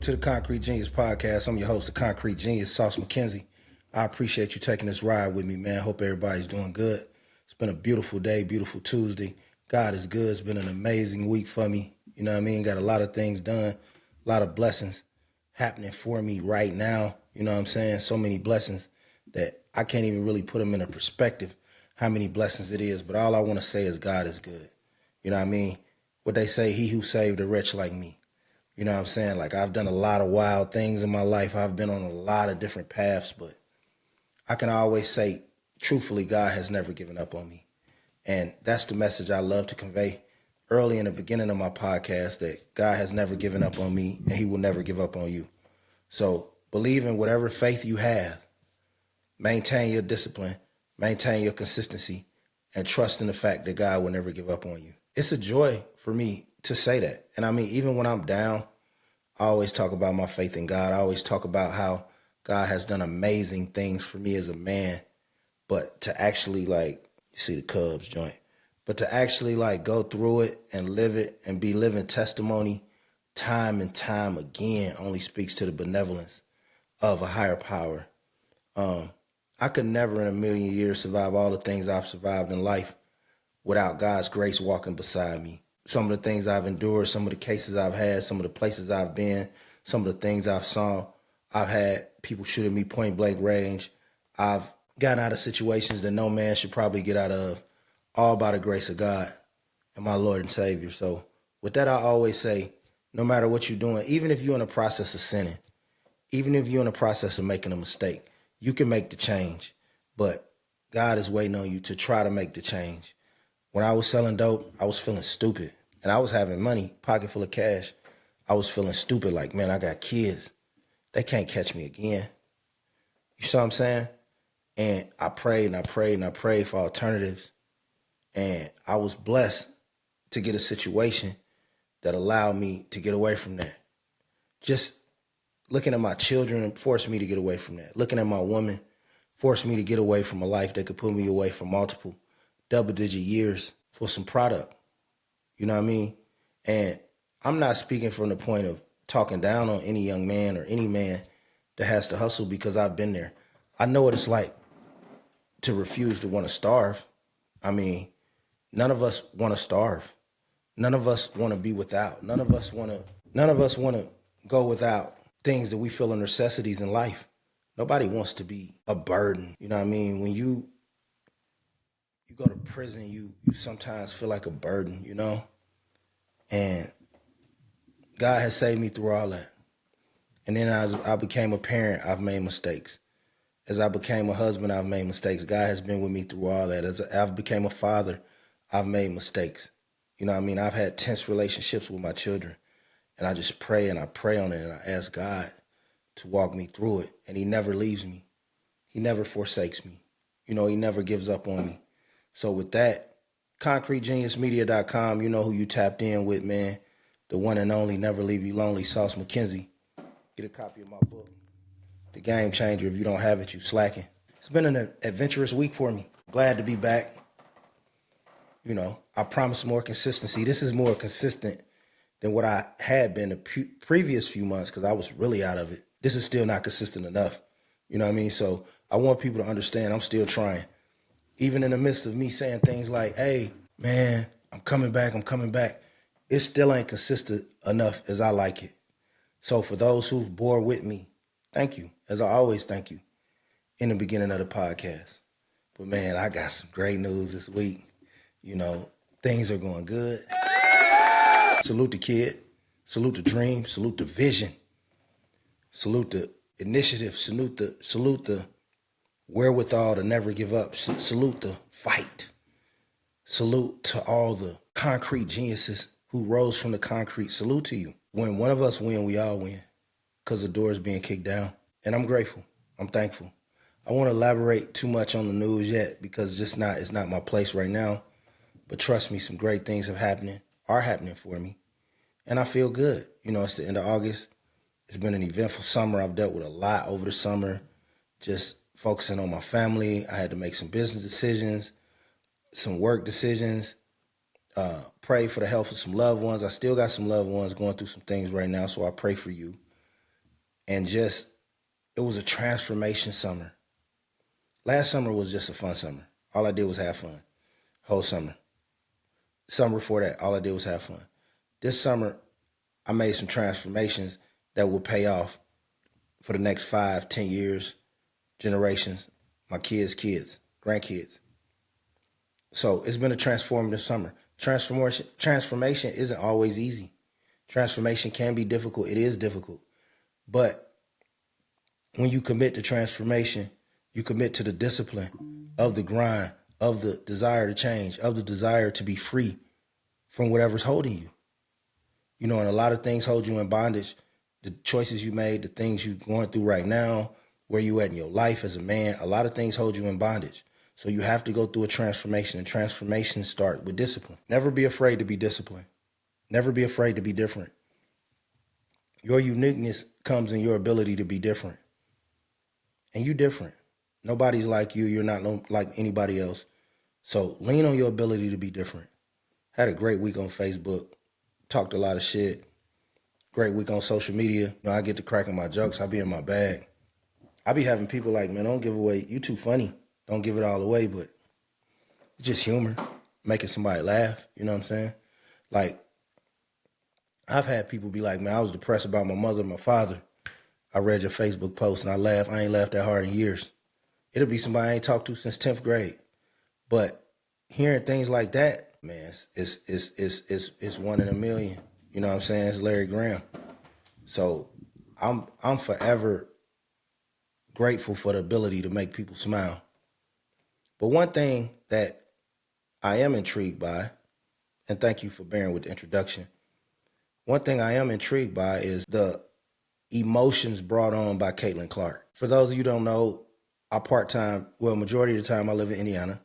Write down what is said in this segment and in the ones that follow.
To the Concrete Genius Podcast. I'm your host, the Concrete Genius, Sauce McKenzie. I appreciate you taking this ride with me, man. Hope everybody's doing good. It's been a beautiful day, beautiful Tuesday. God is good. It's been an amazing week for me. You know what I mean? Got a lot of things done, a lot of blessings happening for me right now. You know what I'm saying? So many blessings that I can't even really put them in a perspective, how many blessings it is. But all I want to say is God is good. You know what I mean? What they say, he who saved a wretch like me. You know what I'm saying? Like, I've done a lot of wild things in my life. I've been on a lot of different paths, but I can always say, truthfully, God has never given up on me. And that's the message I love to convey early in the beginning of my podcast, that God has never given up on me and he will never give up on you. So believe in whatever faith you have, maintain your discipline, maintain your consistency, and trust in the fact that God will never give up on you. It's a joy for me to say that. And I mean, even when I'm down, I always talk about my faith in God. I always talk about how God has done amazing things for me as a man. But to actually, like, you see the Cubs joint, but to actually, like, go through it and live it and be living testimony time and time again only speaks to the benevolence of a higher power. I could never in a million years survive all the things I've survived in life without God's grace walking beside me. Some of the things I've endured, some of the cases I've had, some of the places I've been, some of the things I've saw. I've had people shooting me point blank range. I've gotten out of situations that no man should probably get out of, all by the grace of God and my Lord and Savior. So with that, I always say, no matter what you're doing, even if you're in the process of sinning, even if you're in the process of making a mistake, you can make the change. But God is waiting on you to try to make the change. When I was selling dope, I was feeling stupid. And I was having money, pocket full of cash. I was feeling stupid, like, man, I got kids. They can't catch me again. You see what I'm saying? And I prayed and I prayed and I prayed for alternatives. And I was blessed to get a situation that allowed me to get away from that. Just looking at my children forced me to get away from that. Looking at my woman forced me to get away from a life that could put me away for multiple double-digit years for some product. You know what I mean? And I'm not speaking from the point of talking down on any young man or any man that has to hustle, because I've been there. I know what it's like to refuse to want to starve. I mean, none of us want to starve. None of us want to be without. None of us want to go without things that we feel are necessities in life. Nobody wants to be a burden. You know what I mean? When you go to prison, you sometimes feel like a burden, you know? And God has saved me through all that. And then as I became a parent, I've made mistakes. As I became a husband, I've made mistakes. God has been with me through all that. As I became a father, I've made mistakes. You know what I mean? I've had tense relationships with my children. And I just pray and I pray on it and I ask God to walk me through it. And he never leaves me. He never forsakes me. You know, he never gives up on me. So with that, ConcreteGeniusMedia.com, you know who you tapped in with, man. The one and only, Never Leave You Lonely, Sauce McKenzie. Get a copy of my book, The Game Changer. If you don't have it, you slacking. It's been an adventurous week for me. Glad to be back. You know, I promise more consistency. This is more consistent than what I had been the previous few months, because I was really out of it. This is still not consistent enough. You know what I mean? So I want people to understand I'm still trying. Even in the midst of me saying things like, hey, man, I'm coming back. It still ain't consistent enough as I like it. So for those who've bore with me, thank you. As I always thank you in the beginning of the podcast. But man, I got some great news this week. You know, things are going good. Salute the kid. Salute the dream. Salute the vision. Salute the initiative. Salute the wherewithal to never give up. Salute the fight. Salute to all the concrete geniuses who rose from the concrete. Salute to you. When one of us win, we all win, because the door is being kicked down. And I'm grateful. I'm thankful. I won't elaborate too much on the news yet, because it's not my place right now. But trust me, some great things are happening for me. And I feel good. You know, it's the end of August. It's been an eventful summer. I've dealt with a lot over the summer, just focusing on my family. I had to make some business decisions, some work decisions, pray for the health of some loved ones. I still got some loved ones going through some things right now, so I pray for you. And just, it was a transformation summer. Last summer was just a fun summer. All I did was have fun. Whole summer. Summer before that, all I did was have fun. This summer, I made some transformations that will pay off for the next 5, 10 years, generations, my kids, grandkids. So it's been a transformative summer. Transformation isn't always easy. Transformation can be difficult. It is difficult. But when you commit to transformation, you commit to the discipline of the grind, of the desire to change, of the desire to be free from whatever's holding you. You know, and a lot of things hold you in bondage. The choices you made, the things you're going through right now, where you at in your life as a man, a lot of things hold you in bondage. So you have to go through a transformation, and transformations start with discipline. Never be afraid to be disciplined. Never be afraid to be different. Your uniqueness comes in your ability to be different. And you're different. Nobody's like you. You're not like anybody else. So lean on your ability to be different. Had a great week on Facebook. Talked a lot of shit. Great week on social media. You know, I get to cracking my jokes. I be in my bag. I be having people like, man, don't give away. You too funny. Don't give it all away, but it's just humor. Making somebody laugh. You know what I'm saying? Like, I've had people be like, man, I was depressed about my mother and my father. I read your Facebook post and I laughed. I ain't laughed that hard in years. It'll be somebody I ain't talked to since 10th grade. But hearing things like that, man, it's one in a million. You know what I'm saying? It's Larry Graham. So I'm forever grateful for the ability to make people smile. But one thing that I am intrigued by, and thank you for bearing with the introduction, one thing I am intrigued by is the emotions brought on by Caitlin Clark. For those of you who don't know, I part-time, well, majority of the time I live in Indiana.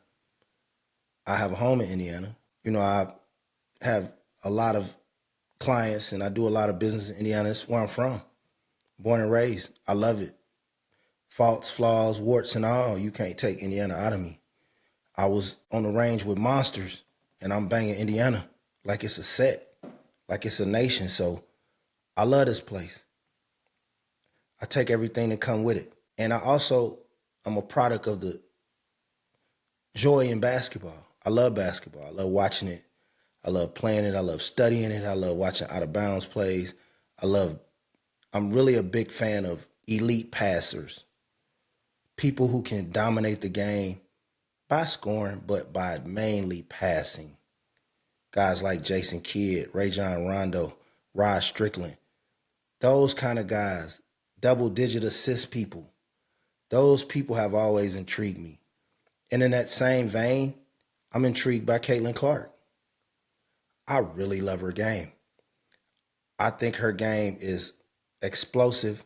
I have a home in Indiana. You know, I have a lot of clients and I do a lot of business in Indiana. That's where I'm from. Born and raised. I love it. Faults, flaws, warts and all, you can't take Indiana out of me. I was on the range with monsters and I'm banging Indiana like it's a set, like it's a nation. So I love this place. I take everything that come with it. And I'm a product of the joy in basketball. I love basketball. I love watching it. I love playing it. I love studying it. I love watching out of bounds plays. I'm really a big fan of elite passers. People who can dominate the game by scoring, but by mainly passing. Guys like Jason Kidd, Rajon Rondo, Rod Strickland. Those kind of guys, double-digit assist people. Those people have always intrigued me. And in that same vein, I'm intrigued by Caitlin Clark. I really love her game. I think her game is explosive.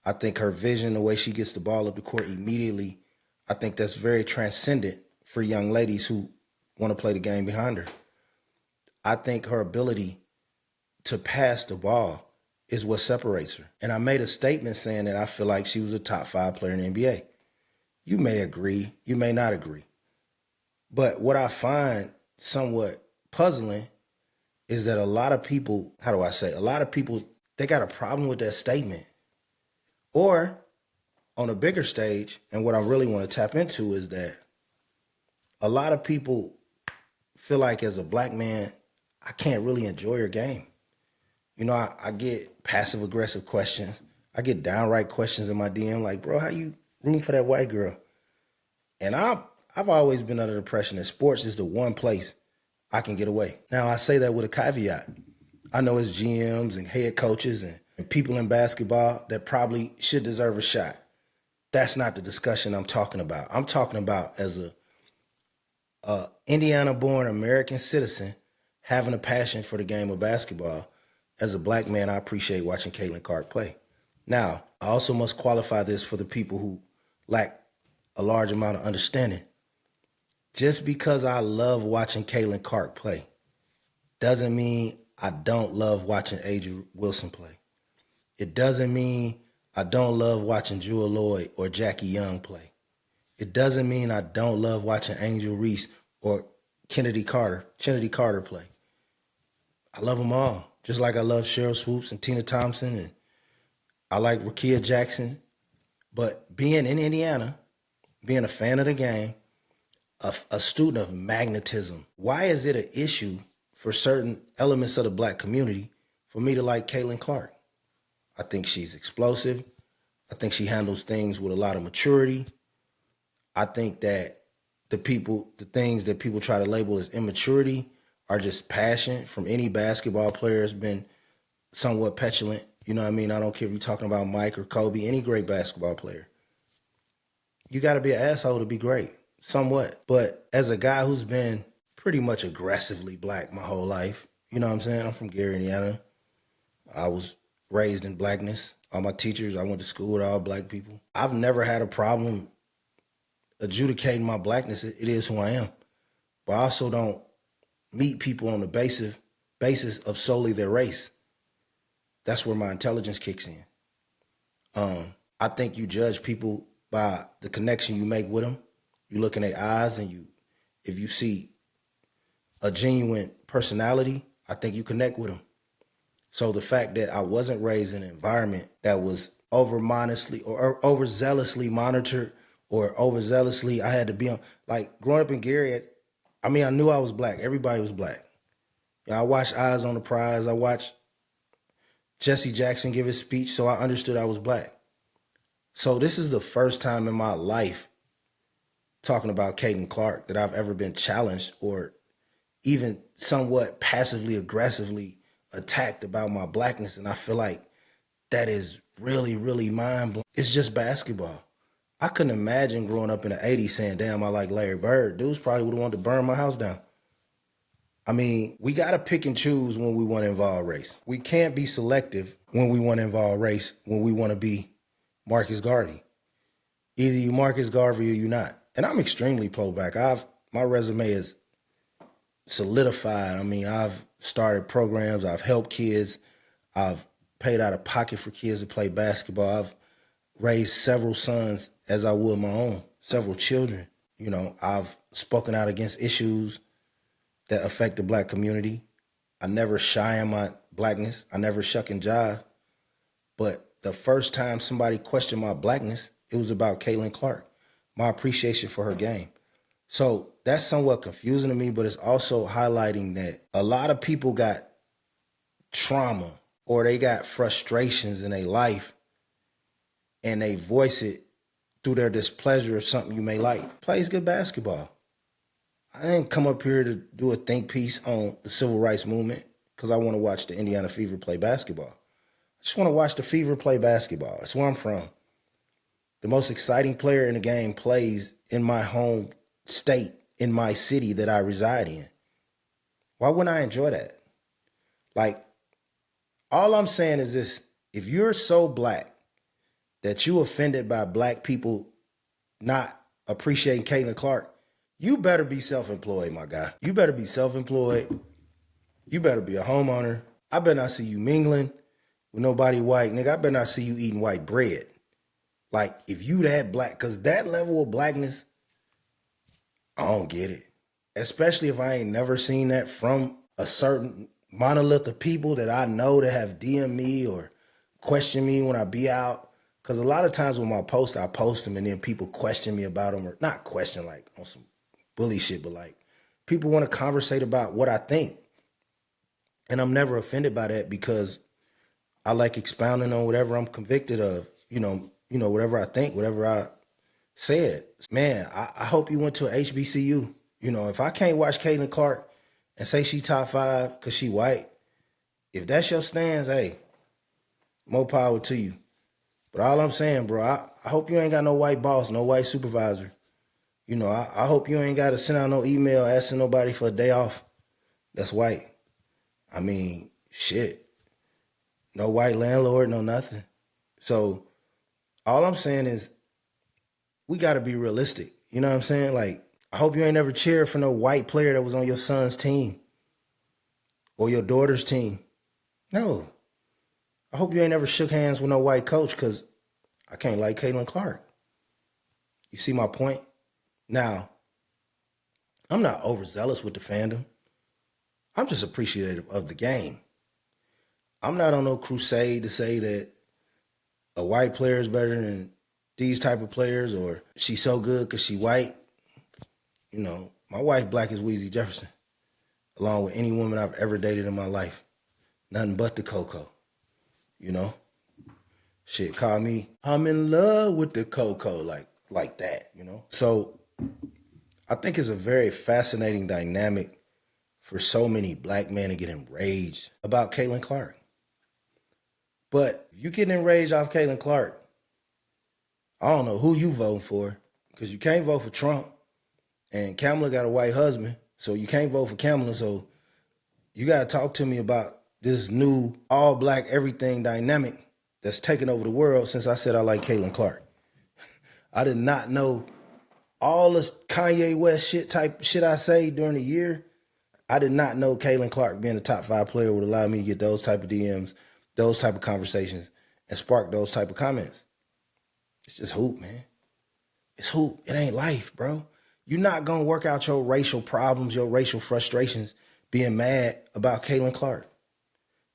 I think her vision, the way she gets the ball up the court immediately, I think that's very transcendent for young ladies who want to play the game behind her. I think her ability to pass the ball is what separates her. And I made a statement saying that I feel like she was a top 5 player in the NBA. You may agree, you may not agree. But what I find somewhat puzzling is that a lot of people, they got a problem with that statement. Or on a bigger stage, and what I really want to tap into is that a lot of people feel like as a black man, I can't really enjoy her game. You know, I get passive aggressive questions. I get downright questions in my DM like, bro, how you rooting for that white girl? And I've always been under the impression that sports is the one place I can get away. Now, I say that with a caveat. I know it's GMs and head coaches and people in basketball that probably should deserve a shot. That's not the discussion I'm talking about. I'm talking about as a Indiana-born American citizen having a passion for the game of basketball. As a black man, I appreciate watching Caitlin Clark play. Now, I also must qualify this for the people who lack a large amount of understanding. Just because I love watching Caitlin Clark play doesn't mean I don't love watching A'ja Wilson play. It doesn't mean I don't love watching Jewell Loyd or Jackie Young play. It doesn't mean I don't love watching Angel Reese or Kennedy Carter play. I love them all. Just like I love Cheryl Swoops and Tina Thompson and I like Rakia Jackson. But being in Indiana, being a fan of the game, a student of magnetism, why is it an issue for certain elements of the black community for me to like Caitlin Clark? I think she's explosive. I think she handles things with a lot of maturity. I think that the things that people try to label as immaturity are just passion from any basketball player has been somewhat petulant. You know what I mean? I don't care if you're talking about Mike or Kobe, any great basketball player. You got to be an asshole to be great, somewhat. But as a guy who's been pretty much aggressively black my whole life, you know what I'm saying? I'm from Gary, Indiana. I was raised in blackness. All my teachers, I went to school with all black people. I've never had a problem adjudicating my blackness. It is who I am. But I also don't meet people on the basis of solely their race. That's where my intelligence kicks in. I think you judge people by the connection you make with them. You look in their eyes and if you see a genuine personality, I think you connect with them. So the fact that I wasn't raised in an environment that was overzealously monitored or overzealously, I had to be on, like growing up in Gary, I knew I was black. Everybody was black. You know, I watched Eyes on the Prize. I watched Jesse Jackson give his speech, so I understood I was black. So this is the first time in my life talking about Caitlin Clark that I've ever been challenged or even somewhat passively aggressively attacked about my blackness. And I feel like that is really, really mind-blowing. It's just basketball. I couldn't imagine growing up in the 80s saying, damn, I like Larry Bird. Dudes probably would have wanted to burn my house down. I mean, we got to pick and choose when we want to involve race. We can't be selective when we want to involve race, when we want to be Marcus Garvey. Either you Marcus Garvey or you not. And I'm extremely pro-black. My resume is solidified. I mean, I've started programs. I've helped kids. I've paid out of pocket for kids to play basketball. I've raised several sons as I would my own, several children. You know, I've spoken out against issues that affect the black community. I never shy in my blackness. I never shuck and jive. But the first time somebody questioned my blackness, it was about Caitlin Clark, my appreciation for her game. So that's somewhat confusing to me, but it's also highlighting that a lot of people got trauma or they got frustrations in their life and they voice it through their displeasure of something you may like. Plays good basketball. I didn't come up here to do a think piece on the civil rights movement because I want to watch the Indiana Fever play basketball. I just want to watch the Fever play basketball. That's where I'm from. The most exciting player in the game plays in my home state, in my city that I reside in. Why wouldn't I enjoy that? Like, all I'm saying is this. If you're so black that you offended by black people not appreciating Caitlin Clark, you better be self-employed, my guy. You better be self-employed. You better be a homeowner. I better not see you mingling with nobody white. Nigga, I better not see you eating white bread. Like, if you that black, because that level of blackness, I don't get it. Especially if I ain't never seen that from a certain monolith of people that I know that have DM me or question me when I be out. Because a lot of times when I post them and then people question me about them, or not question like on some bully shit, but like people want to conversate about what I think. And I'm never offended by that because I like expounding on whatever I'm convicted of, whatever I think, whatever I said. Man, I hope you went to a HBCU. You know, if I can't watch Caitlin Clark and say she top 5 because she white, if that's your stance, hey, more power to you. But all I'm saying, bro, I hope you ain't got no white boss, no white supervisor. You know, I hope you ain't got to send out no email asking nobody for a day off that's white. I mean, shit. No white landlord, no nothing. So all I'm saying is we got to be realistic. You know what I'm saying? Like, I hope you ain't never cheered for no white player that was on your son's team or your daughter's team. No. I hope you ain't never shook hands with no white coach because I can't like Caitlin Clark. You see my point? Now, I'm not overzealous with the fandom. I'm just appreciative of the game. I'm not on no crusade to say that a white player is better than these type of players, or she's so good because she white. You know, my wife black as Weezy Jefferson, along with any woman I've ever dated in my life. Nothing but the cocoa, you know? Shit, call me, I'm in love with the cocoa, like that, you know? So I think it's a very fascinating dynamic for so many black men to get enraged about Caitlin Clark. But if you getting enraged off Caitlin Clark, I don't know who you voting for, because you can't vote for Trump, and Kamala got a white husband, so you can't vote for Kamala, so you got to talk to me about this new all-black everything dynamic that's taken over the world since I said I like Caitlin Clark. I did not know all this Kanye West shit I say during the year. I did not know Caitlin Clark being a top 5 player would allow me to get those type of DMs, those type of conversations, and spark those type of comments. It's just hoop, man. It's hoop. It ain't life, bro. You're not going to work out your racial problems, your racial frustrations being mad about Caitlin Clark.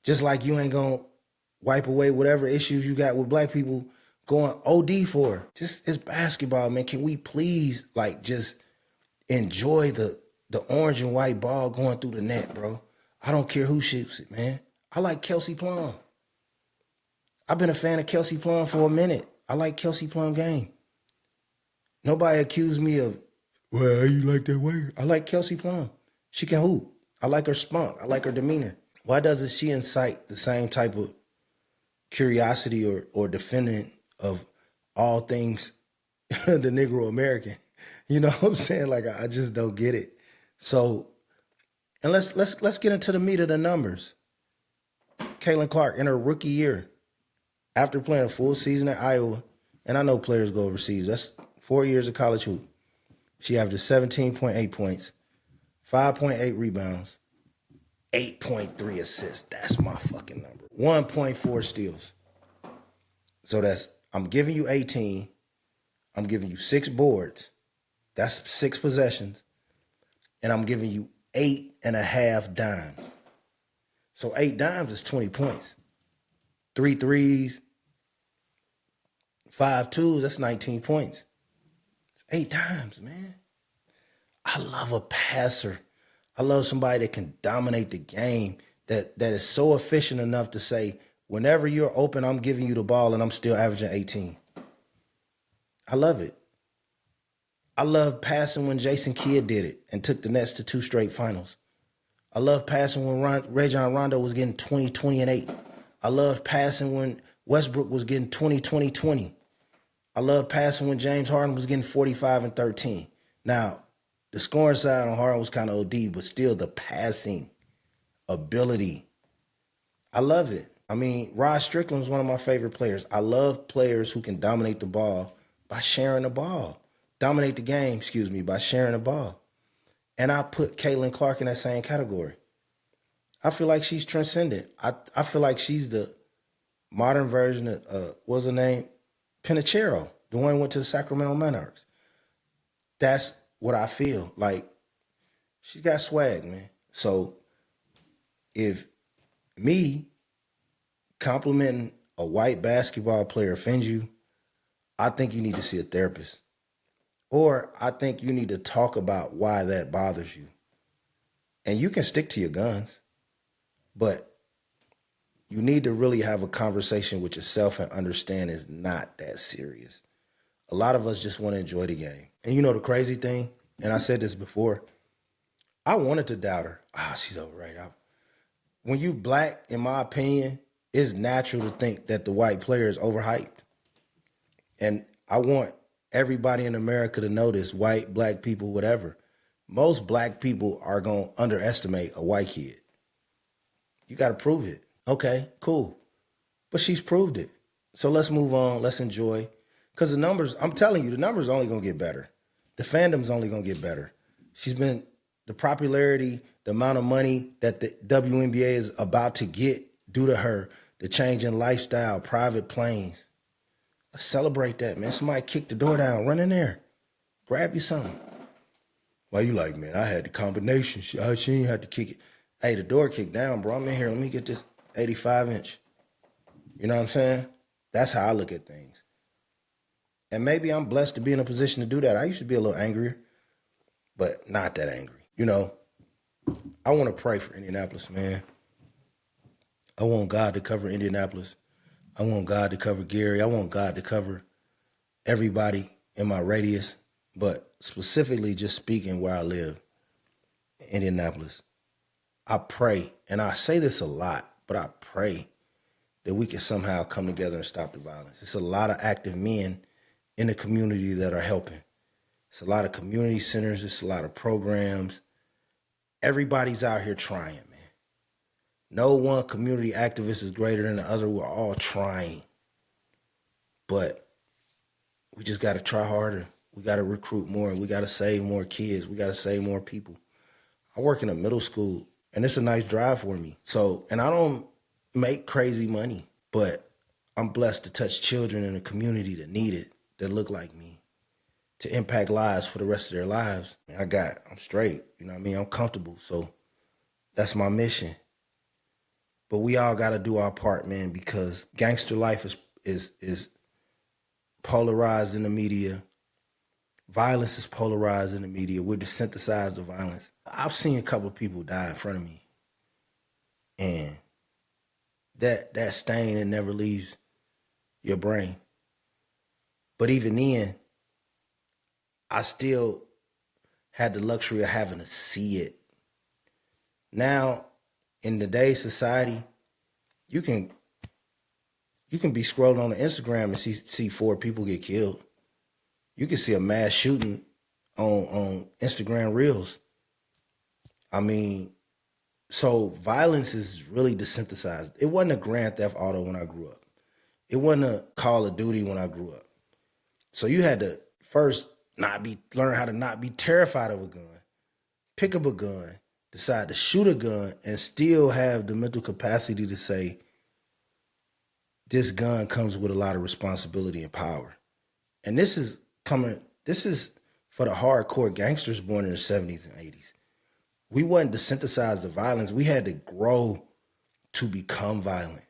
Just like you ain't going to wipe away whatever issues you got with black people going OD for. Just, it's basketball, man. Can we please, just enjoy the orange and white ball going through the net, bro? I don't care who shoots it, man. I like Kelsey Plum. I've been a fan of Kelsey Plum for a minute. I like Kelsey Plum game. Nobody accused me of, well, how you like that way? I like Kelsey Plum. She can hoop. I like her spunk. I like her demeanor. Why doesn't she incite the same type of curiosity or defending of all things the Negro American? You know what I'm saying? I just don't get it. So, and let's get into the meat of the numbers. Caitlin Clark in her rookie year, after playing a full season at Iowa, and I know players go overseas. That's 4 years of college hoop. She averaged 17.8 points, 5.8 rebounds, 8.3 assists. That's my fucking number. 1.4 steals. So I'm giving you 18. I'm giving you 6 boards. That's 6 possessions. And I'm giving you 8.5 dimes. So 8 dimes is 20 points. 3 threes, 5 twos, that's 19 points. It's 8 dimes, man. I love a passer. I love somebody that can dominate the game, that is so efficient enough to say, whenever you're open, I'm giving you the ball and I'm still averaging 18. I love it. I love passing when Jason Kidd did it and took the Nets to 2 straight finals. I love passing when Rajon Rondo was getting 20, 20, and 8. I love passing when Westbrook was getting 20, 20, 20. I love passing when James Harden was getting 45 and 13. Now, the scoring side on Harden was kind of OD, but still the passing ability, I love it. I mean, Rod Strickland is one of my favorite players. I love players who can dominate the ball by sharing the ball. Dominate the game, by sharing the ball. And I put Caitlin Clark in that same category. I feel like she's transcendent. I feel like she's the modern version of, what's her name? Pinachero, the one who went to the Sacramento Monarchs. That's what I feel. She's got swag, man. So if me complimenting a white basketball player offends you, I think you need to see a therapist. Or I think you need to talk about why that bothers you. And you can stick to your guns, but you need to really have a conversation with yourself and understand it's not that serious. A lot of us just want to enjoy the game. And you know the crazy thing, and I said this before, I wanted to doubt her. She's overrated. When you black, in my opinion, it's natural to think that the white player is overhyped. And I want everybody in America to know this, white, black people, whatever. Most black people are going to underestimate a white kid. You got to prove it. Okay, cool. But she's proved it. So let's move on. Let's enjoy. Because the numbers, I'm telling you, the numbers are only going to get better. The fandom's only going to get better. The popularity, the amount of money that the WNBA is about to get due to her, the change in lifestyle, private planes. Let's celebrate that, man. Somebody kick the door down. Run in there. Grab you something. Why you like, man, I had the combination. She ain't had to kick it. Hey, the door kicked down, bro. I'm in here. Let me get this 85-inch. You know what I'm saying? That's how I look at things. And maybe I'm blessed to be in a position to do that. I used to be a little angrier, but not that angry. You know, I want to pray for Indianapolis, man. I want God to cover Indianapolis. I want God to cover Gary. I want God to cover everybody in my radius, but specifically just speaking where I live, Indianapolis. I pray, and I say this a lot, but I pray that we can somehow come together and stop the violence. It's a lot of active men in the community that are helping. It's a lot of community centers. It's a lot of programs. Everybody's out here trying, man. No one community activist is greater than the other. We're all trying. But we just got to try harder. We got to recruit more, and we got to save more kids. We got to save more people. I work in a middle school, and it's a nice drive for me. So, and I don't make crazy money, but I'm blessed to touch children in a community that need it, that look like me, to impact lives for the rest of their lives. I'm straight, you know what I mean? I'm comfortable, so that's my mission. But we all got to do our part, man, because gangster life is polarized in the media. Violence is polarized in the media. We're desensitized to violence. I've seen a couple of people die in front of me, and that stain, it never leaves your brain. But even then, I still had the luxury of having to see it. Now, in today's society, you can be scrolling on the Instagram and see 4 people get killed. You can see a mass shooting on Instagram Reels. I mean, so violence is really desensitized. It wasn't a Grand Theft Auto when I grew up. It wasn't a Call of Duty when I grew up. So you had to first learn how to not be terrified of a gun, pick up a gun, decide to shoot a gun, and still have the mental capacity to say, this gun comes with a lot of responsibility and power. And this is for the hardcore gangsters born in the 70s and 80s. We wasn't desensitized to violence. We had to grow to become violent.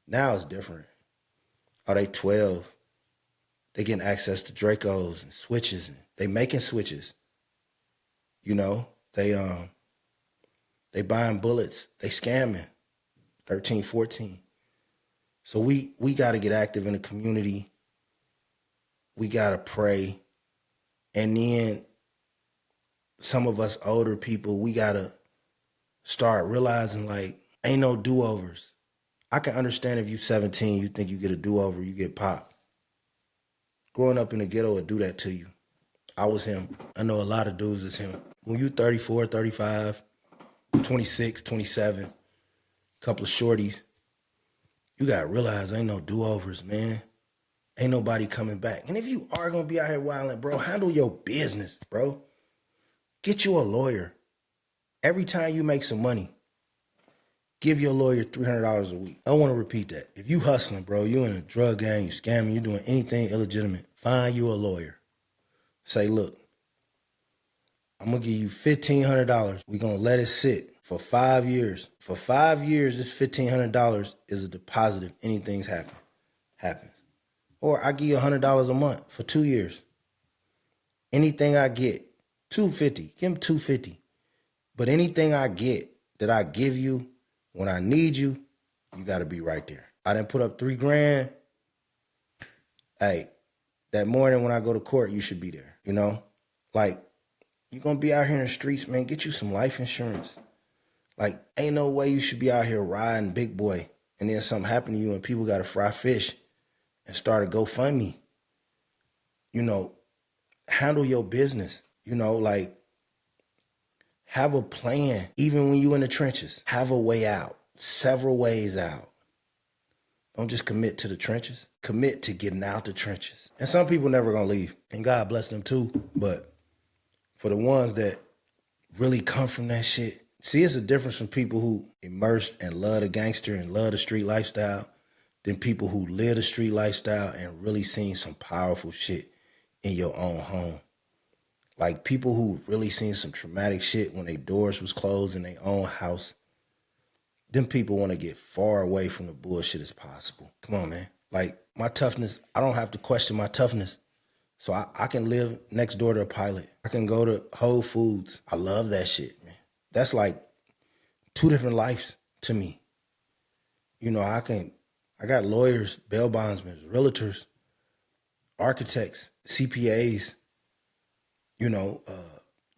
Now it's different. Are they 12? They getting access to Dracos and switches. And they making switches. You know, they buying bullets. They scamming. 13, 14. So we got to get active in the community. We got to pray. And then some of us older people, we got to start realizing, like, ain't no do-overs. I can understand if you 17, you think you get a do-over, you get popped. Growing up in the ghetto would do that to you. I was him. I know a lot of dudes is him. When you 34, 35, 26, 27, couple of shorties, you got to realize ain't no do-overs, man. Ain't nobody coming back. And if you are going to be out here wilding, bro, handle your business, bro. Get you a lawyer. Every time you make some money, give your lawyer $300 a week. I want to repeat that. If you hustling, bro, you in a drug gang, you scamming, you doing anything illegitimate, find you a lawyer. Say, look, I'm going to give you $1,500. We're going to let it sit for 5 years. For 5 years, this $1,500 is a deposit if anything's happens. Or I give you $100 a month for 2 years. Anything I get, $250. Give him $250. But anything I get that I give you when I need you, you got to be right there. I didn't put up $3,000. Hey, that morning when I go to court, you should be there. You know, like, you're going to be out here in the streets, man. Get you some life insurance. Like, ain't no way you should be out here riding big boy and then something happen to you and people got to fry fish and start a GoFundMe. You know, handle your business. You know, like, have a plan. Even when you in the trenches, have a way out. Several ways out. Don't just commit to the trenches. Commit to getting out the trenches. And some people never gonna leave. And God bless them too. But for the ones that really come from that shit, see, it's a difference from people who immersed and love the gangster and love the street lifestyle than people who live the street lifestyle and really seen some powerful shit in your own home. Like people who really seen some traumatic shit when their doors was closed in their own house. Them people want to get far away from the bullshit as possible. Come on, man. Like my toughness, I don't have to question my toughness. So I can live next door to a pilot. I can go to Whole Foods. I love that shit, man. That's like two different lives to me. You know, I got lawyers, bail bondsmen, realtors, architects, CPAs, you know,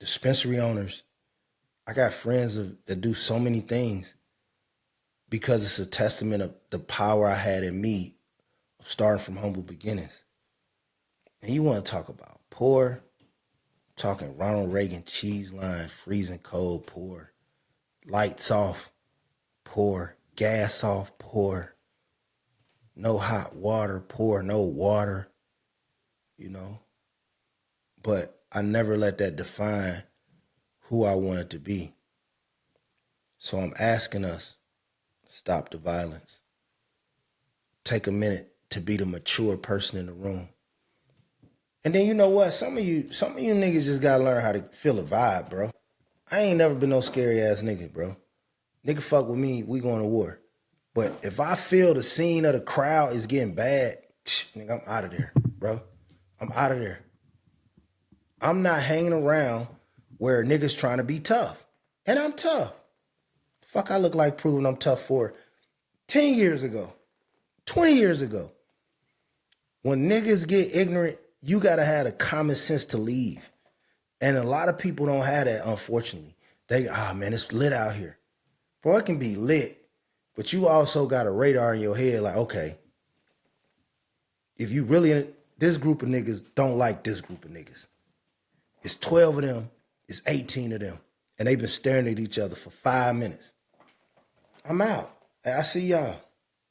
dispensary owners. I got friends that do so many things because it's a testament of the power I had in me of starting from humble beginnings. And you want to talk about poor, talking Ronald Reagan cheese line, freezing cold, poor, lights off, poor, gas off, poor, no hot water, poor, no water, you know. But I never let that define who I wanted to be. So I'm asking us, stop the violence. Take a minute to be the mature person in the room. And then you know what? Some of you niggas just gotta learn how to feel a vibe, bro. I ain't never been no scary ass nigga, bro. Nigga fuck with me, we going to war. But if I feel the scene of the crowd is getting bad, nigga, I'm out of there, bro. I'm out of there. I'm not hanging around where niggas trying to be tough. And I'm tough. Fuck I look like proving I'm tough for 10 years ago, 20 years ago. When niggas get ignorant, you gotta have the common sense to leave. And a lot of people don't have that, unfortunately. They, man, it's lit out here. Bro, it can be lit, but you also got a radar in your head like, okay, if you really, this group of niggas don't like this group of niggas. It's 12 of them, it's 18 of them, and they've been staring at each other for 5 minutes. I'm out. I see y'all.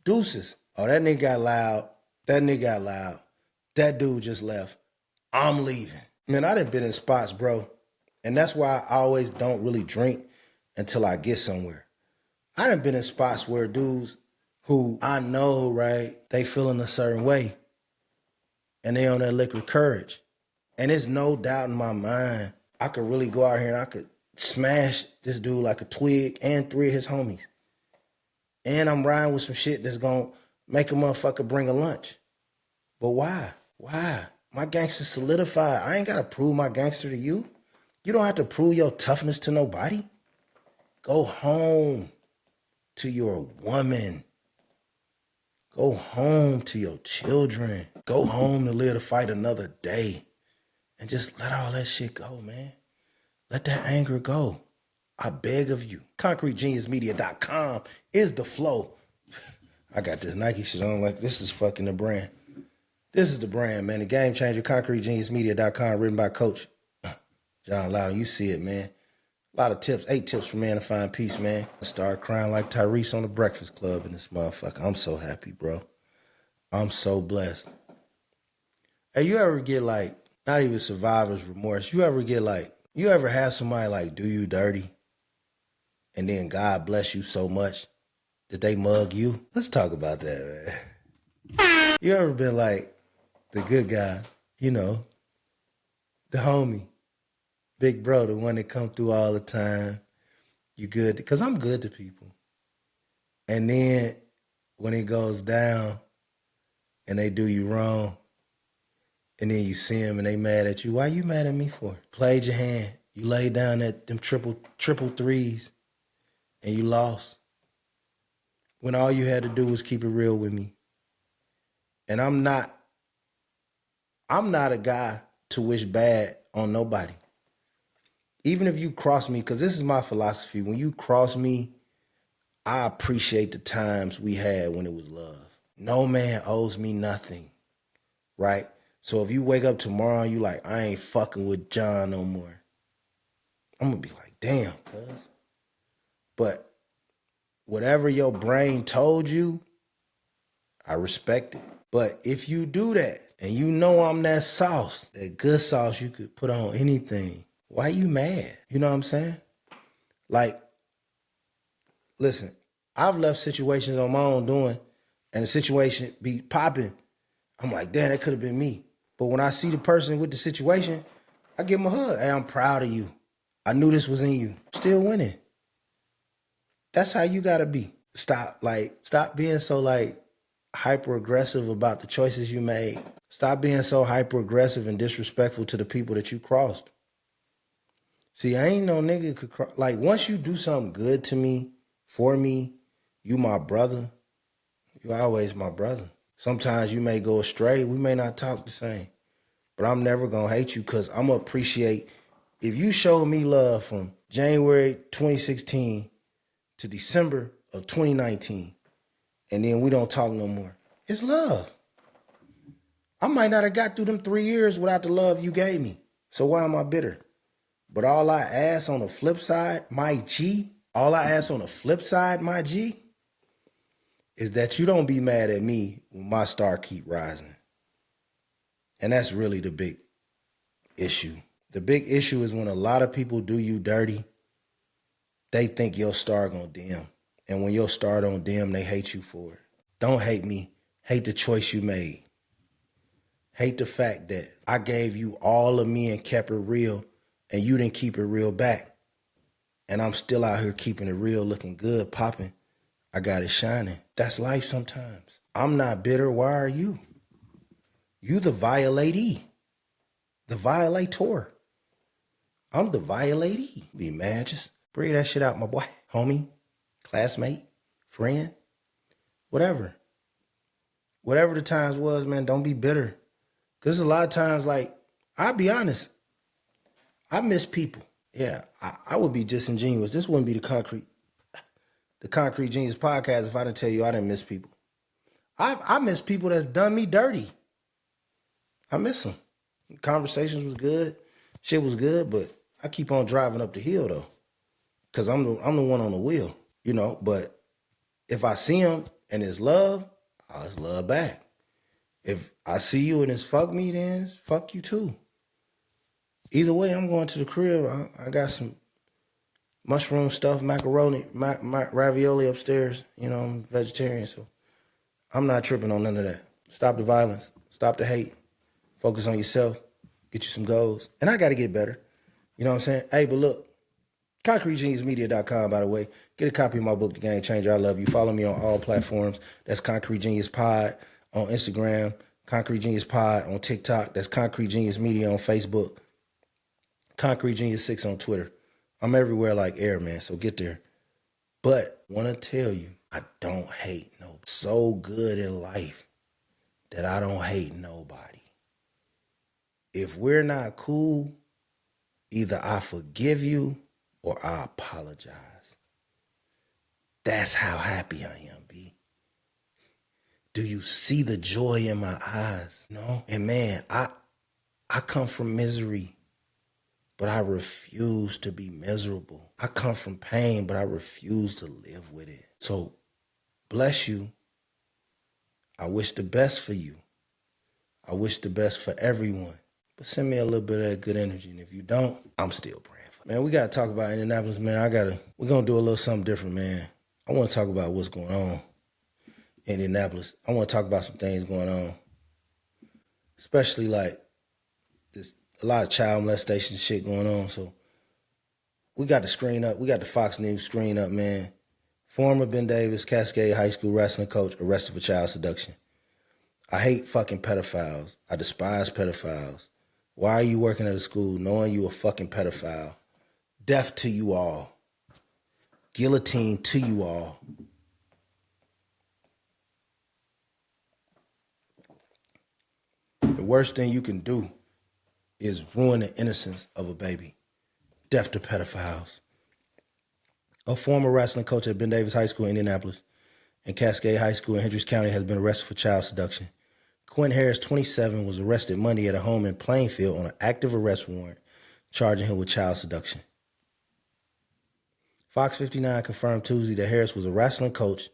Deuces. Oh, that nigga got loud. That nigga got loud. That dude just left. I'm leaving. Man, I done been in spots, bro. And that's why I always don't really drink until I get somewhere. I done been in spots where dudes who I know, right, they feeling a certain way. And they on that liquid courage. And there's no doubt in my mind, I could really go out here and I could smash this dude like a twig and 3 of his homies. And I'm riding with some shit that's gonna make a motherfucker bring a lunch. But why? Why? My gangster solidified. I ain't gotta prove my gangster to you. You don't have to prove your toughness to nobody. Go home to your woman. Go home to your children. Go home to live to fight another day. And just let all that shit go, man. Let that anger go. I beg of you. ConcreteGeniusMedia.com is the flow. I got this Nike shit on like this is fucking the brand. This is the brand, man. The game changer, ConcreteGeniusMedia.com, written by Coach John Loudon. You see it, man. A lot of tips, 8 tips for man to find peace, man. I start crying like Tyrese on the Breakfast Club in this motherfucker. I'm so happy, bro. I'm so blessed. Hey, you ever get like, not even survivor's remorse, you ever have somebody like do you dirty and then God bless you so much that they mug you? Let's talk about that, man. You ever been like the good guy, you know, the homie, big bro, the one that come through all the time. You good, because I'm good to people. And then when it goes down and they do you wrong, and then you see them and they mad at you, why you mad at me for? Played your hand. You laid down at them triple threes and you lost. When all you had to do was keep it real with me. And I'm not a guy to wish bad on nobody. Even if you cross me, because this is my philosophy, when you cross me, I appreciate the times we had when it was love. No man owes me nothing, right? So if you wake up tomorrow and you like, I ain't fucking with John no more, I'm gonna be like, damn, cuz. But whatever your brain told you, I respect it. But if you do that, and you know I'm that sauce, that good sauce you could put on anything, why you mad? You know what I'm saying? Like, listen, I've left situations on my own doing, and the situation be popping. I'm like, damn, that could have been me. But when I see the person with the situation, I give them a hug. Hey, I'm proud of you. I knew this was in you. Still winning. That's how you gotta be. Stop being so like, hyper aggressive about the choices you made. Stop being so hyper aggressive and disrespectful to the people that you crossed. See, I ain't no nigga could like once you do something good to me, for me, you my brother. You always my brother. Sometimes you may go astray. We may not talk the same. But I'm never gonna hate you because I'm gonna appreciate if you showed me love from January 2016 to December of 2019, and then we don't talk no more. It's love. I might not have got through them 3 years without the love you gave me. So why am I bitter? But all I ask on the flip side, my G, is that you don't be mad at me when my star keep rising. And that's really the big issue. The big issue is when a lot of people do you dirty, they think your star gonna dim. And when your star don't dim, they hate you for it. Don't hate me. Hate the choice you made. Hate the fact that I gave you all of me and kept it real, and you didn't keep it real back. And I'm still out here keeping it real, looking good, popping. I got it shining. That's life sometimes. I'm not bitter. Why are you? You the violatee. The violator. I'm the violatee. Be mad, just breathe that shit out, my boy. Homie, classmate, friend, whatever. Whatever the times was, man, don't be bitter. Because a lot of times, like, I'll be honest, I miss people. Yeah, I would be disingenuous. This wouldn't be the Concrete Genius podcast if I didn't tell you I didn't miss people. I miss people that's done me dirty. I miss them. Conversations was good. Shit was good, but I keep on driving up the hill, though. Because I'm the one on the wheel, you know. But if I see him and it's love, I'll just love back. If I see you and it's fuck me, then it's fuck you too. Either way, I'm going to the crib. I got some mushroom stuffed macaroni, ravioli upstairs. You know, I'm vegetarian, so I'm not tripping on none of that. Stop the violence. Stop the hate. Focus on yourself. Get you some goals. And I got to get better. You know what I'm saying? Hey, but look, ConcreteGeniusMedia.com, by the way. Get a copy of my book, The Game Changer. I love you. Follow me on all platforms. That's Concrete Genius Pod on Instagram. Concrete Genius Pod on TikTok. That's Concrete Genius Media on Facebook. Concrete Genius 6 on Twitter. I'm everywhere like air, man, so get there. But want to tell you, I don't hate nobody. So good in life that I don't hate nobody. If we're not cool, either I forgive you or I apologize. That's how happy I am, B. Do you see the joy in my eyes? No? And man, I come from misery, but I refuse to be miserable. I come from pain, but I refuse to live with it. So, bless you. I wish the best for you. I wish the best for everyone. But send me a little bit of that good energy. And if you don't, I'm still praying for you. Man, we got to talk about Indianapolis, man. We're going to do a little something different, man. I want to talk about what's going on in Indianapolis. I want to talk about some things going on. Especially like this, a lot of child molestation shit going on. So we got the screen up. We got the Fox News screen up, man. Former Ben Davis Cascade High School wrestling coach arrested for child seduction. I hate fucking pedophiles. I despise pedophiles. Why are you working at a school knowing you a fucking pedophile? Death to you all. Guillotine to you all. The worst thing you can do is ruin the innocence of a baby. Death to pedophiles. A former wrestling coach at Ben Davis High School in Indianapolis and Cascade High School in Hendricks County has been arrested for child seduction. Quinn Harris, 27, was arrested Monday at a home in Plainfield on an active arrest warrant, charging him with child seduction. Fox 59 confirmed Tuesday that Harris was a wrestling coach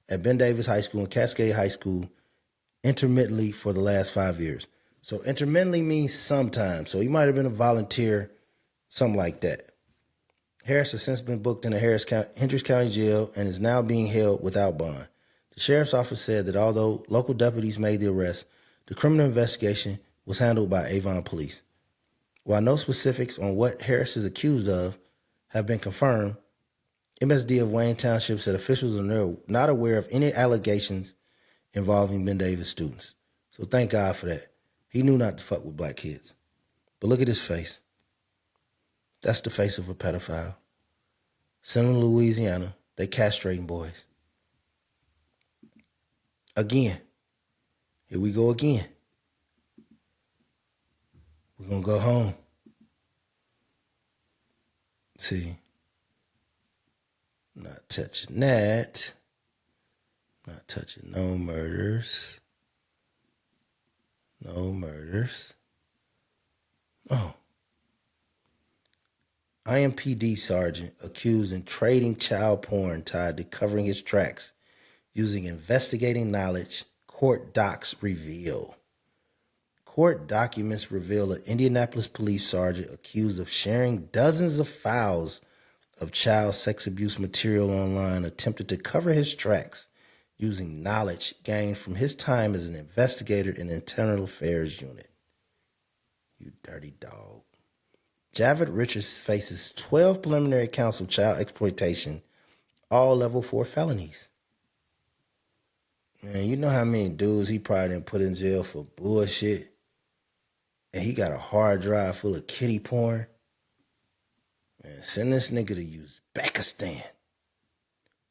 at Ben Davis High School and Cascade High School intermittently for the last 5 years. So intermittently means sometimes. So he might have been a volunteer, something like that. Harris has since been booked in the Hendricks County Jail and is now being held without bond. The sheriff's office said that although local deputies made the arrest, the criminal investigation was handled by Avon Police. While no specifics on what Harris is accused of have been confirmed, MSD of Wayne Township said officials are not aware of any allegations involving Ben Davis students. So thank God for that. He knew not to fuck with black kids. But look at his face. That's the face of a pedophile. Sent him to Louisiana. They castrating boys. Again. Here we go again. We're going to go home. See. Not touching that. Not touching no murders. No murders. Oh. IMPD sergeant accused in trading child porn tied to covering his tracks using investigating knowledge, court docs reveal. Court documents reveal an Indianapolis police sergeant accused of sharing dozens of files of child sex abuse material online attempted to cover his tracks using knowledge gained from his time as an investigator in the Internal Affairs Unit. You dirty dog. Javid Richards faces 12 preliminary counts of child exploitation, all level 4 felonies. Man, you know how many dudes he probably done put in jail for bullshit? And he got a hard drive full of kiddie porn? Man, send this nigga to Uzbekistan.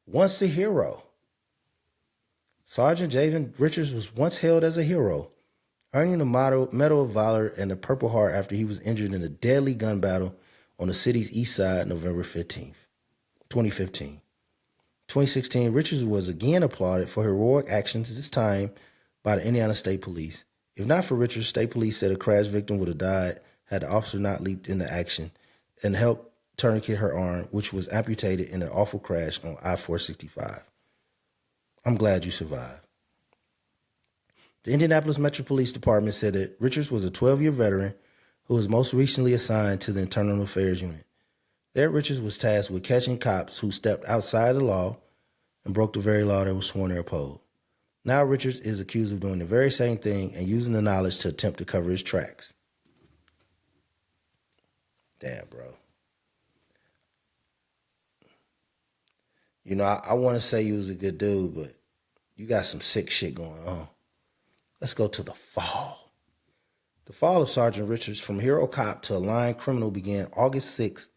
Once a hero. Sergeant Javid Richards was once hailed as a hero, earning the Medal of Valor and the Purple Heart after he was injured in a deadly gun battle on the city's east side November 15th, 2015. 2016, Richards was again applauded for heroic actions, this time by the Indiana State Police. If not for Richards, State Police said a crash victim would have died had the officer not leaped into action and helped tourniquet her arm, which was amputated in an awful crash on I-465. I'm glad you survived. The Indianapolis Metro Police Department said that Richards was a 12-year veteran who was most recently assigned to the Internal Affairs Unit. There, Richards was tasked with catching cops who stepped outside the law and broke the very law that was sworn to uphold. Now Richards is accused of doing the very same thing and using the knowledge to attempt to cover his tracks. Damn, bro. You know, I want to say you was a good dude, but you got some sick shit going on. Let's go to the fall. The fall of Sergeant Richards from hero cop to a lying criminal began August 6th,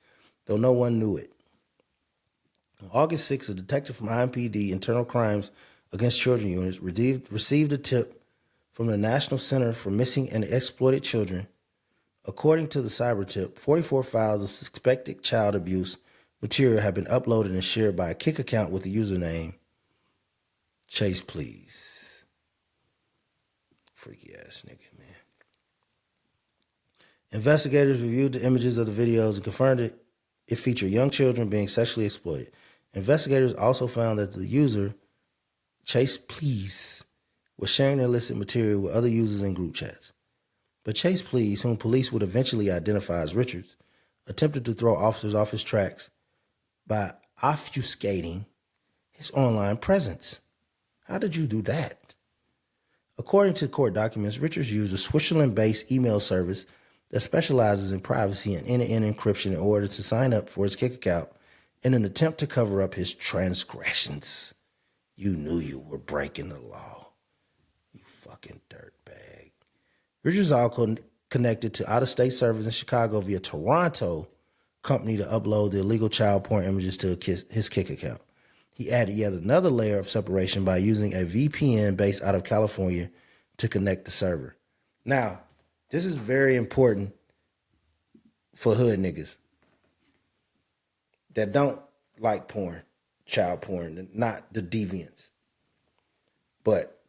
though no one knew it. On August 6th, a detective from IMPD Internal Crimes Against Children Units received a tip from the National Center for Missing and Exploited Children. According to the cyber tip, 44 files of suspected child abuse material have been uploaded and shared by a Kik account with the username Chase Please. Freaky ass nigga, man. Investigators reviewed the images of the videos and confirmed it featured young children being sexually exploited. Investigators also found that the user, Chase Please, was sharing illicit material with other users in group chats. But Chase Please, whom police would eventually identify as Richards, attempted to throw officers off his tracks by obfuscating his online presence. How did you do that? According to court documents, Richards used a Switzerland-based email service that specializes in privacy and end-to-end encryption in order to sign up for his Kik account in an attempt to cover up his transgressions. You knew you were breaking the law. You fucking dirtbag. Richards is also connected to out-of-state servers in Chicago via Toronto company to upload the illegal child porn images to his Kik account. He added yet another layer of separation by using a VPN based out of California to connect the server. Now, this is very important for hood niggas that don't like porn, child porn, not the deviants. But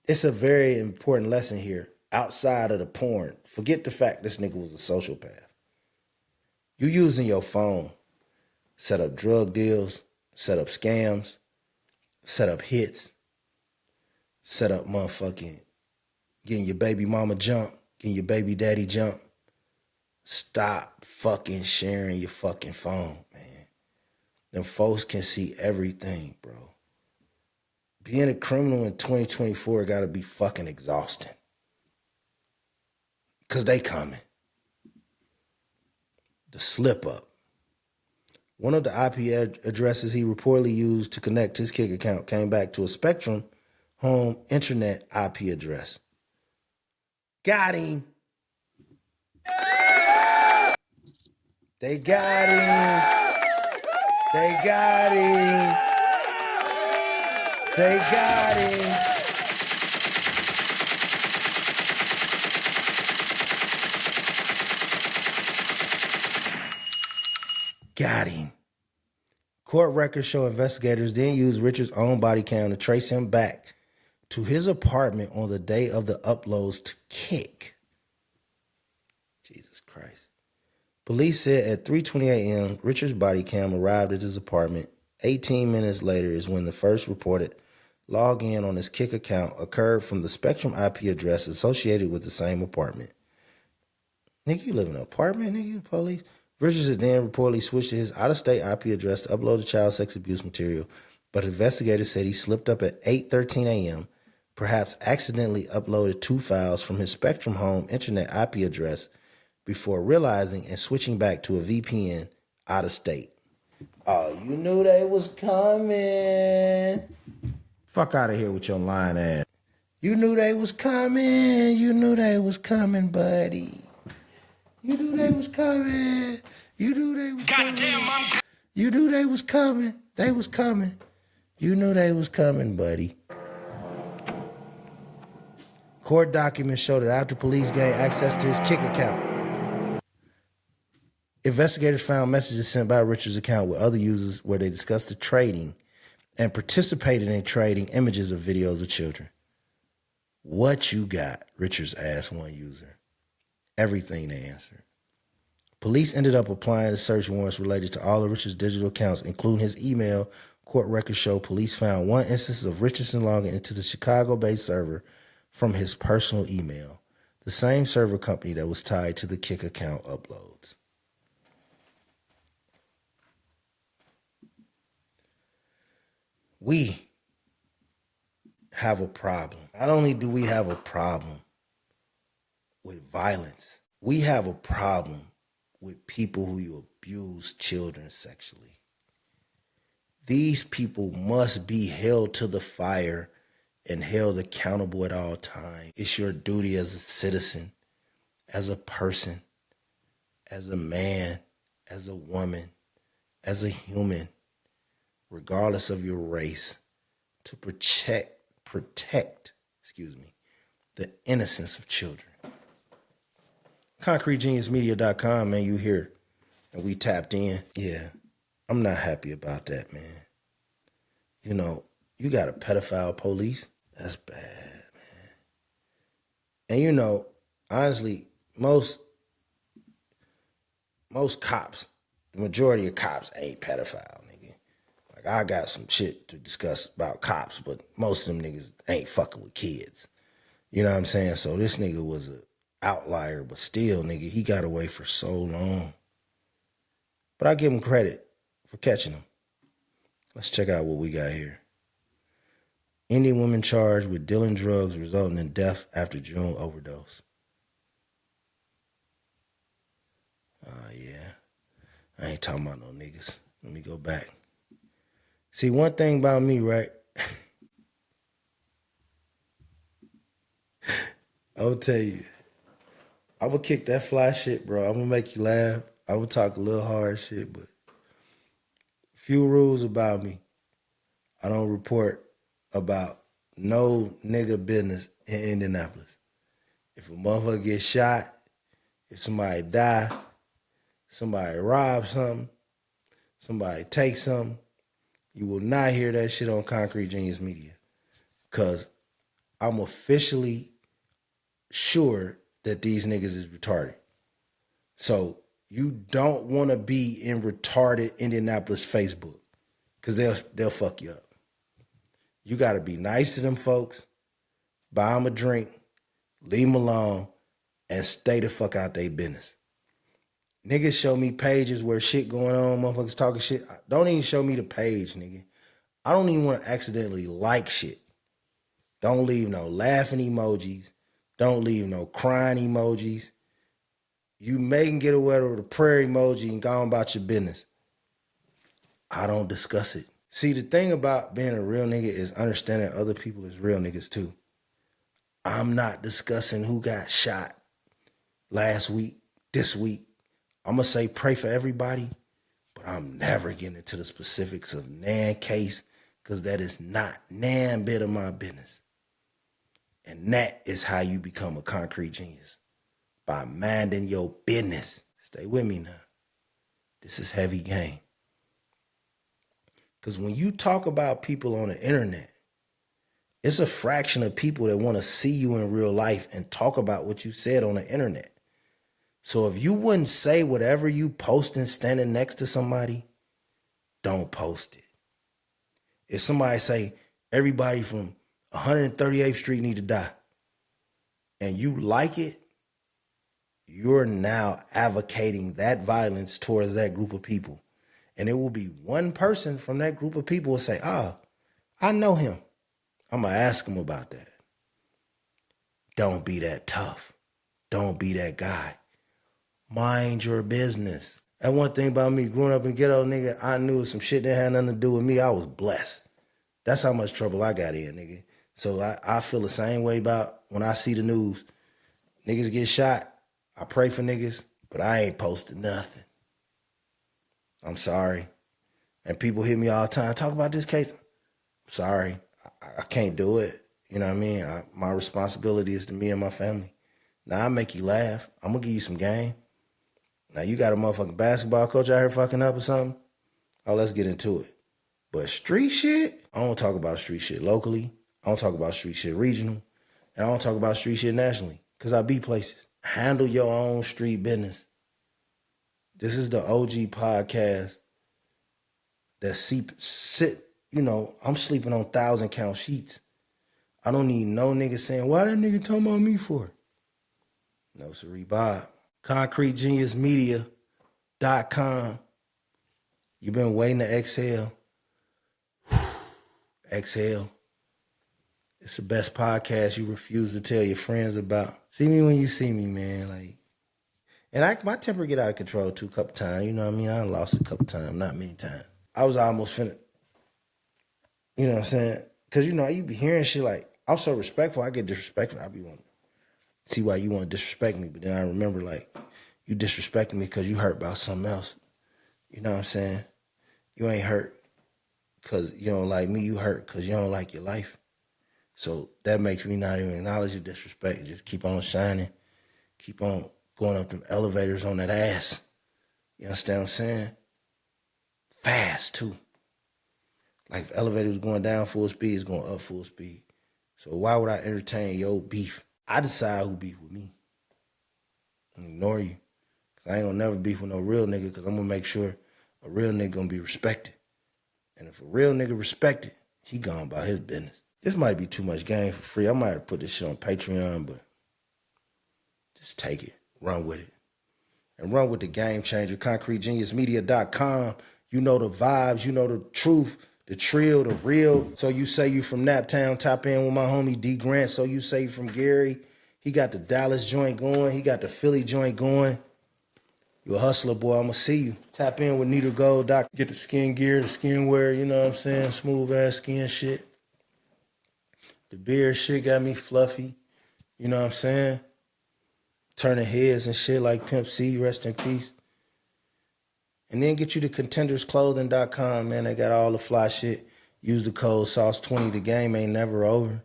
it's a very important lesson here outside of the porn. Forget the fact this nigga was a sociopath. You using your phone, set up drug deals, set up scams, set up hits, set up motherfucking getting your baby mama jump, getting your baby daddy jump. Stop fucking sharing your fucking phone, man. Them folks can see everything, bro. Being a criminal in 2024 gotta be fucking exhausting. Cause they coming. The slip up. One of the IP addresses he reportedly used to connect his Kik account came back to a Spectrum home internet IP address. Got him. They got him. They got him. They got him. Got him. Court records show investigators then used Richard's own body cam to trace him back to his apartment on the day of the uploads to Kik. Jesus Christ. Police said at 3:20 a.m., Richard's body cam arrived at his apartment. 18 minutes later is when the first reported login on his Kik account occurred from the Spectrum IP address associated with the same apartment. Nigga, you live in an apartment, nigga, you police? Richards had then reportedly switched to his out-of-state IP address to upload the child sex abuse material, but investigators said he slipped up at 8:13 a.m., perhaps accidentally uploaded 2 files from his Spectrum home internet IP address before realizing and switching back to a VPN out of state. Oh, you knew they was coming. Fuck out of here with your lying ass. You knew they was coming. You knew they was coming, buddy. You knew they was coming. You knew they was coming. Goddamn, you knew they was coming. They was coming. You knew they was coming, buddy. Court documents show that after police gained access to his Kik account, investigators found messages sent by Richard's account with other users where they discussed the trading and participated in trading images of videos of children. What you got? Richards asked one user. Everything, they answered. Police ended up applying the search warrants related to all of Richard's digital accounts, including his email. Court records show police found one instance of Richardson logging into the Chicago-based server from his personal email, the same server company that was tied to the Kik account uploads. We have a problem. Not only do we have a problem with violence, we have a problem with people who abuse children sexually. These people must be held to the fire and held accountable at all times. It's your duty as a citizen, as a person, as a man, as a woman, as a human, regardless of your race, to protect the innocence of children. ConcreteGeniusMedia.com, man, you here. And we tapped in. Yeah, I'm not happy about that, man. You know, you got a pedophile police. That's bad, man. And you know, honestly, most cops, the majority of cops ain't pedophile, nigga. Like, I got some shit to discuss about cops, but most of them niggas ain't fucking with kids. You know what I'm saying? So this nigga was a outlier, but still, nigga, he got away for so long. But I give him credit for catching him. Let's check out what we got here. Indian woman charged with dealing drugs resulting in death after June overdose. Yeah. I ain't talking about no niggas. Let me go back. See, one thing about me, right? I'll tell you. I'm going to kick that fly shit, bro. I'm going to make you laugh. I'm going to talk a little hard shit, but few rules about me. I don't report about no nigga business in Indianapolis. If a motherfucker gets shot, if somebody die, somebody rob something, somebody take something, you will not hear that shit on Concrete Genius Media. Because I'm officially sure that these niggas is retarded. So you don't want to be in retarded Indianapolis Facebook because they'll fuck you up. You got to be nice to them folks, buy them a drink, leave them alone, and stay the fuck out their business. Niggas show me pages where shit going on, motherfuckers talking shit. Don't even show me the page, nigga. I don't even want to accidentally like shit. Don't leave no laughing emojis. Don't leave no crying emojis. You may can get away with a prayer emoji and go on about your business. I don't discuss it. See, the thing about being a real nigga is understanding other people is real niggas too. I'm not discussing who got shot last week, this week. I'm going to say pray for everybody, but I'm never getting into the specifics of nan case because that is not nan bit of my business. And that is how you become a concrete genius, by minding your business. Stay with me now. This is heavy game. Because when you talk about people on the internet, it's a fraction of people that want to see you in real life and talk about what you said on the internet. So if you wouldn't say whatever you posting standing next to somebody, don't post it. If somebody say everybody from 138th Street need to die, and you like it, you're now advocating that violence towards that group of people. And it will be one person from that group of people will say, I know him. I'm going to ask him about that. Don't be that tough. Don't be that guy. Mind your business. That one thing about me, growing up in the ghetto, nigga, I knew some shit that had nothing to do with me. I was blessed. That's how much trouble I got in, nigga. So I feel the same way about when I see the news. Niggas get shot. I pray for niggas, but I ain't posted nothing. I'm sorry. And people hit me all the time, talk about this case. I'm sorry. I can't do it. You know what I mean? My responsibility is to me and my family. Now, I make you laugh. I'm going to give you some game. Now, you got a motherfucking basketball coach out here fucking up or something? Oh, let's get into it. But street shit, I don't talk about street shit locally. I don't talk about street shit regional. And I don't talk about street shit nationally because I be places. Handle your own street business. This is the OG podcast that I'm sleeping on 1,000 count sheets. I don't need no nigga saying, why that nigga talking about me for? No, sirree, Bob. ConcreteGeniusMedia.com. You've been waiting to exhale. Exhale. It's the best podcast you refuse to tell your friends about. See me when you see me, man. And my temper get out of control too a couple times. You know what I mean? I done lost a couple times, not many times. I was almost finna, you know what I'm saying? Because, you be hearing shit like, I'm so respectful, I get disrespectful. I be wanting to see why you want to disrespect me. But then I remember, you disrespecting me because you hurt about something else. You know what I'm saying? You ain't hurt because you don't like me. You hurt because you don't like your life. So that makes me not even acknowledge your disrespect. Just keep on shining. Keep on going up them elevators on that ass. You understand what I'm saying? Fast, too. Like if the elevator was going down full speed, it's going up full speed. So why would I entertain your beef? I decide who beef with me. I ignore you. Cause I ain't gonna never beef with no real nigga because I'm gonna make sure a real nigga gonna be respected. And if a real nigga respected, he gone about his business. This might be too much game for free. I might have put this shit on Patreon, but just take it. Run with it. And run with the game changer, ConcreteGeniusMedia.com. You know the vibes, you know the truth, the trill, the real. So you say you from Naptown, tap in with my homie D Grant. So you say you from Gary. He got the Dallas joint going. He got the Philly joint going. You a hustler, boy. I'm going to see you. Tap in with NeedleGold. Get the skin gear, the skin wear, you know what I'm saying? Smooth ass skin shit. The beard shit got me fluffy. You know what I'm saying? Turning heads and shit like Pimp C, rest in peace. And then get you to contendersclothing.com, man. They got all the fly shit. Use the code SAUCE20. The game ain't never over.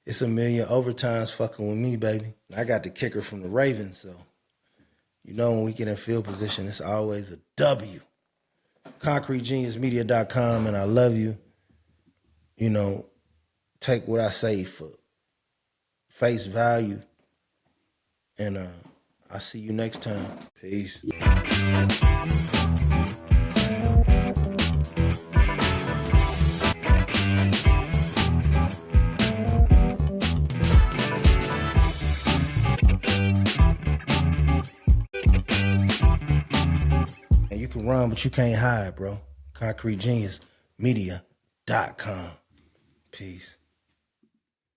It's a million overtimes fucking with me, baby. I got the kicker from the Ravens, so when we get in field position, it's always a W. ConcreteGeniusMedia.com, and I love you. Take what I say for face value. And I'll see you next time. Peace. And you can run, but you can't hide, bro. ConcreteGeniusMedia.com. Peace.